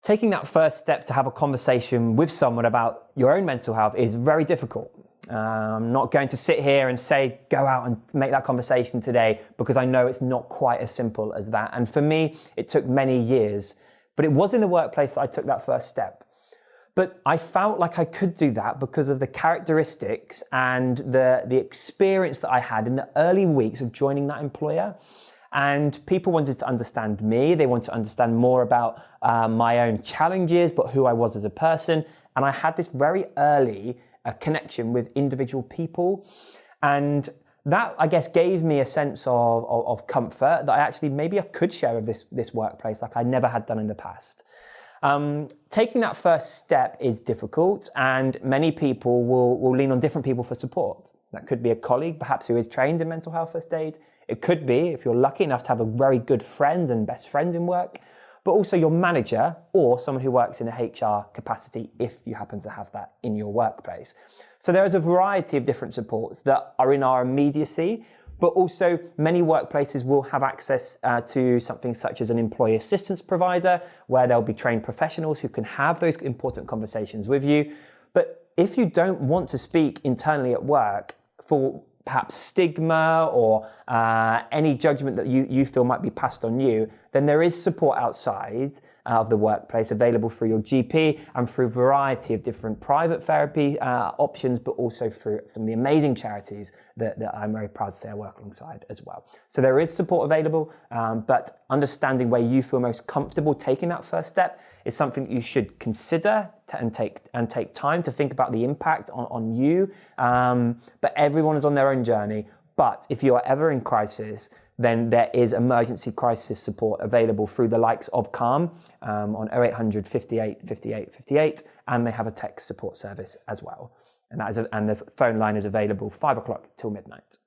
Taking that first step to have a conversation with someone about your own mental health is very difficult. I'm not going to sit here and say, go out and make that conversation today, because I know it's not quite as simple as that. And for me, it took many years, but it was in the workplace that I took that first step. But I felt like I could do that because of the characteristics and the experience that I had in the early weeks of joining that employer. And people wanted to understand me. They wanted to understand more about my own challenges, but who I was as a person. And I had this very early connection with individual people. And that, I guess, gave me a sense of comfort that maybe I could share with this workplace like I never had done in the past. Taking that first step is difficult, and many people will lean on different people for support. That could be a colleague, perhaps, who is trained in mental health first aid. It could be, if you're lucky enough to have a very good friend and best friend in work, but also your manager or someone who works in a HR capacity if you happen to have that in your workplace. So there is a variety of different supports that are in our immediacy, but also many workplaces will have access to something such as an employee assistance provider, where there'll be trained professionals who can have those important conversations with you. But if you don't want to speak internally at work for perhaps stigma or any judgment that you feel might be passed on you, then there is support outside of the workplace available through your GP and through a variety of different private therapy options, but also through some of the amazing charities that I'm very proud to say I work alongside as well. So there is support available, but understanding where you feel most comfortable taking that first step is something that you should consider and take time to think about the impact on you. But everyone is on their own journey. But if you are ever in crisis, then there is emergency crisis support available through the likes of Calm on 0800 58 58 58, and they have a tech support service as well. And the phone line is available 5 o'clock till midnight.